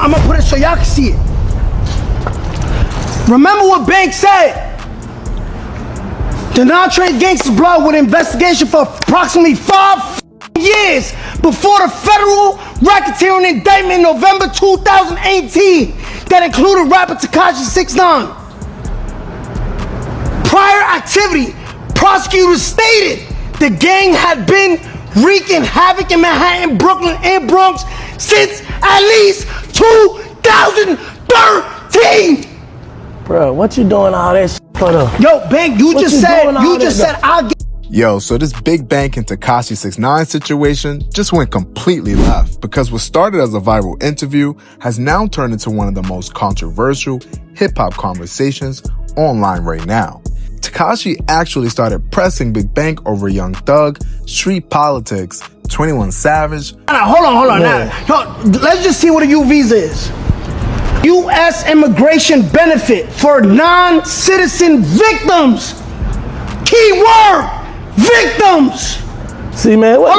I'm gonna put it so y'all can see it. Remember what Banks said? The non-trained gangster's blood with investigation for approximately 5 years before the federal racketeering indictment in November 2018 that included rapper Tekashi 6ix9ine. Prior activity, prosecutors stated the gang had been wreaking havoc in Manhattan, Brooklyn, and Bronx since at least 2013. Bro, what you doing all that shit for though? Yo, Bank, you just said I'll get. Yo, so this Big Bank and Tekashi 6ix9ine situation just went completely left because what started as a viral interview has now turned into one of the most controversial hip-hop conversations online right now. Tekashi actually started pressing Big Bank over Young Thug, street politics, 21 Savage. Hold on. Now, let's just see what a U visa is. U.S. immigration benefit for non-citizen victims. Key word, victims. See, man, what?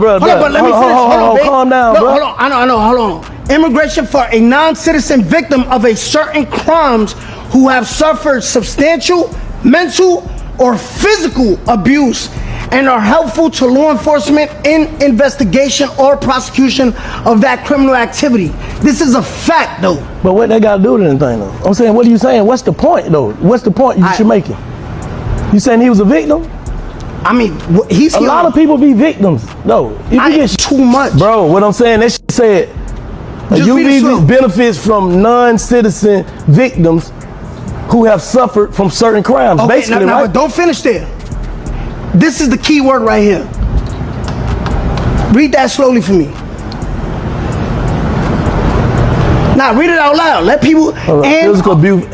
Bro. But let me finish. Hold on, calm down, bro. Hold on, I know, hold on. Immigration for a non-citizen victim of a certain crimes who have suffered substantial mental or physical abuse and are helpful to law enforcement in investigation or prosecution of that criminal activity. This is a fact, though. But what they got to do with anything, though? I'm saying, what are you saying? What's the point, though? What's the point you should make it? You saying he was a victim? I mean, he's a lot of people be victims, though. If you get too much, bro. What I'm saying, that shit said UV benefits from non-citizen victims who have suffered from certain crimes. Okay, basically, now, right? But don't finish there. This is the key word right here. Read that slowly for me. Now read it out loud. Let people and physical abuse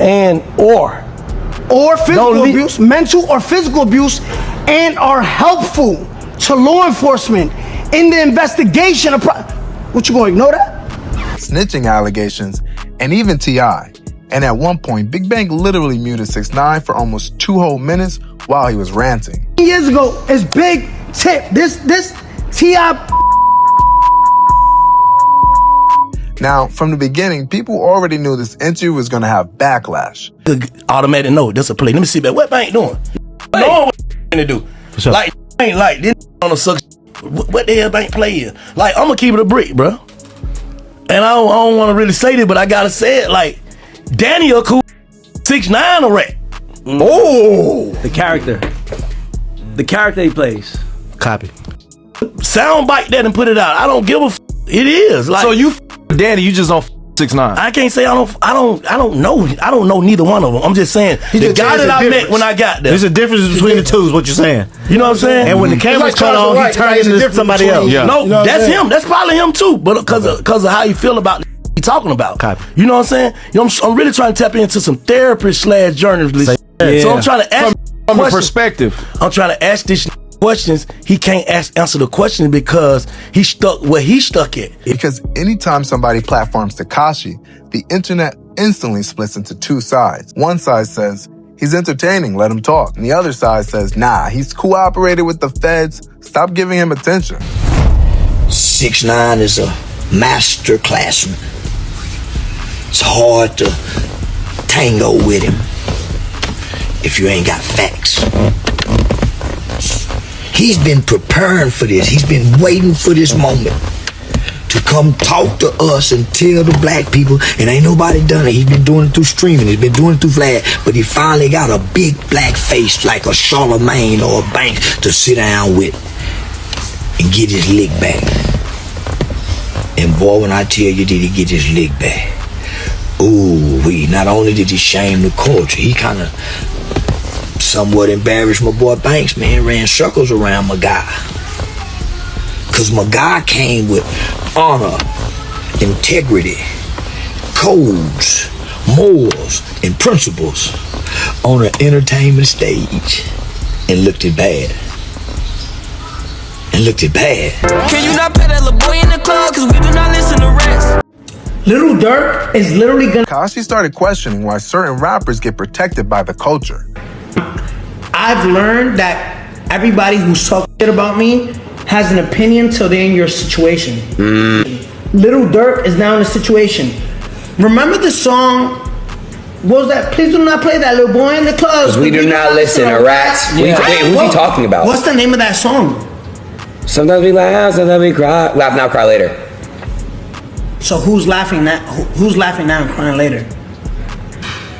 or physical abuse, mental or physical abuse, and are helpful to law enforcement in the investigation of what, you gonna ignore that? Snitching allegations, and even T.I. And at one point, Big Bank literally muted 6ix9ine for almost 2 whole minutes while he was ranting. Years ago, it's big tip. This T.I. Now, from the beginning, people already knew this interview was gonna have backlash. The automatic note, that's a play. Let me see that. What Bank doing? Knowing what to do. Sure. Like, ain't like this on a suck. What the hell Bank play here? Like, I'm gonna keep it a brick, bro. And I don't want to really say this, but I gotta say it. Like, Daniel cool, 6ix9ine a rat. Oh, the character he plays. Copy. Soundbite that and put it out. I don't give a f. It is like. So you Danny, you just don't 6ix9ine. I can't say I don't know. I don't know neither one of them. I'm just saying the guy that I met when I got there. There's a difference between the two is what you're saying. You know what I'm saying? And when the camera's cut on, he turns into somebody else. Yeah. No, that's him. That's probably him too. But because of how you feel about he talking about. Copy. You know what I'm saying? You know, I'm really trying to tap into some therapist / journalist. Yeah. So I'm trying to ask from a perspective. I'm trying to ask this questions. He can't answer the question because he's stuck where he's stuck at. Because anytime somebody platforms Tekashi, the internet instantly splits into two sides. One side says, he's entertaining, let him talk. And the other side says, nah, he's cooperated with the feds, stop giving him attention. 6ix9ine is a master classman. It's hard to tango with him if you ain't got facts. He's been preparing for this. He's been waiting for this moment to come talk to us and tell the black people, and ain't nobody done it. He's been doing it through streaming. He's been doing it through Vlad, but he finally got a big black face like a Charlemagne or a Banks to sit down with and get his lick back. And boy, when I tell you, did he get his lick back? Ooh, not only did he shame the culture, he kind of somewhat embarrassed my boy Banks, man. Ran circles around my guy. Cause my guy came with honor, integrity, codes, morals, and principles on an entertainment stage and looked it bad. Can you not pet that little boy in the club? Cause we do not listen to rest. Little Durk is literally gonna. Tekashi started questioning why certain rappers get protected by the culture. I've learned that everybody who talks shit about me has an opinion till they're in your situation. Lil Durk is now in a situation. Remember the song? What was that? Please do not play that, little boy in the club. Because we do not listen to rats. Yeah. Wait, who's he talking about? What's the name of that song? Sometimes we laugh, sometimes we cry. Laugh now, cry later. So who's laughing now? Who's laughing now and crying later?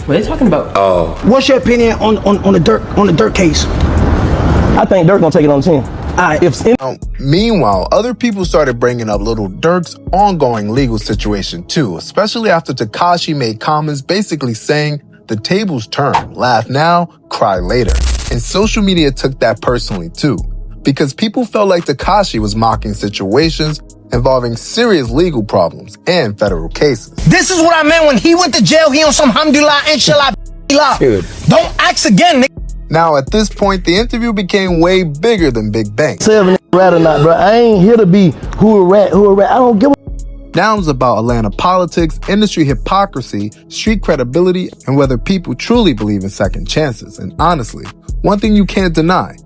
What are they talking about? Oh. What's your opinion on the Durk case? I think Dirk gonna take it on 10. Now, meanwhile, other people started bringing up Lil Durk's ongoing legal situation too, especially after Tekashi made comments basically saying the tables turn, laugh now, cry later. And social media took that personally too, because people felt like Tekashi was mocking situations involving serious legal problems and federal cases. This is what I meant when he went to jail. He on some hamdulillah, inshallah, Dude. Don't ask again, nigga. Now, at this point, the interview became way bigger than Big Bang. Seven rat or not, bro. I ain't here to be who a rat. I don't give a. Now it's about Atlanta politics, industry hypocrisy, street credibility, and whether people truly believe in second chances. And honestly, one thing you can't deny,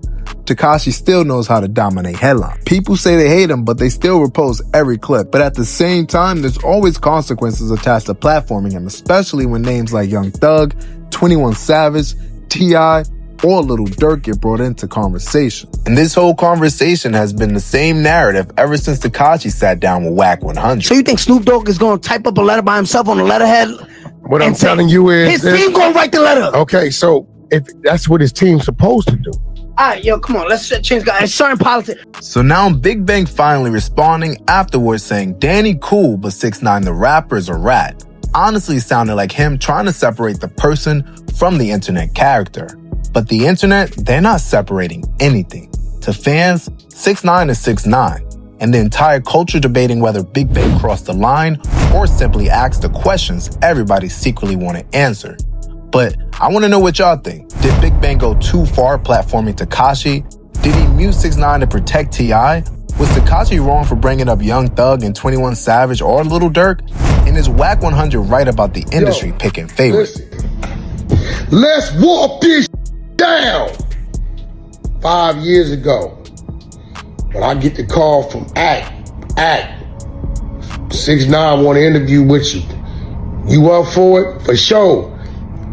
Tekashi still knows how to dominate headlines. People say they hate him, but they still repost every clip. But at the same time, there's always consequences attached to platforming him, especially when names like Young Thug, 21 Savage, T.I., or Lil Durk get brought into conversation. And this whole conversation has been the same narrative ever since Tekashi sat down with Wack 100. So you think Snoop Dogg is going to type up a letter by himself on the letterhead? What I'm telling you is... his team going to write the letter. Okay, so if that's what his team's supposed to do. All right, yo, come on. Let's change guys. It's certain politics. So now Big Bang finally responding afterwards saying Danny cool, but 6ix9ine the rapper is a rat. Honestly sounded like him trying to separate the person from the internet character. But the internet, they're not separating anything. To fans, 6ix9ine is 6ix9ine, and the entire culture debating whether Big Bang crossed the line or simply asked the questions everybody secretly want to answer. But I want to know what y'all think. Did Big Bang go too far platforming Tekashi? Did he mute 6ix9ine to protect T.I.? Was Tekashi wrong for bringing up Young Thug and 21 Savage or Lil Durk? And is Wack 100 right about the industry picking favorites? Let's walk this down. 5 years ago, when I get the call from Act, 6ix9ine want to interview with you. You up for it? For sure.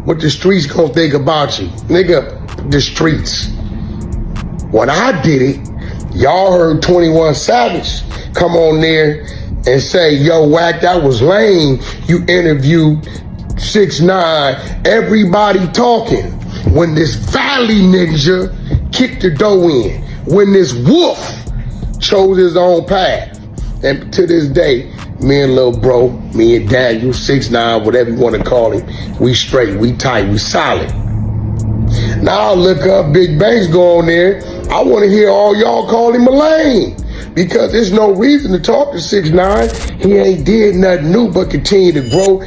What the streets gonna think about you? Nigga, the streets. When I did it, y'all heard 21 Savage come on there and say, yo, Wack, that was lame. You interviewed 6ix9ine, everybody talking. When this Valley ninja kicked the door in, when this wolf chose his own path. And to this day, me and little bro, me and Daniel, 6ix9ine, whatever you want to call him, we straight, we tight, we solid. Now I look up, Big Bang's go on there, I want to hear all y'all call him a lame. Because there's no reason to talk to 6ix9ine. He ain't did nothing new but continue to grow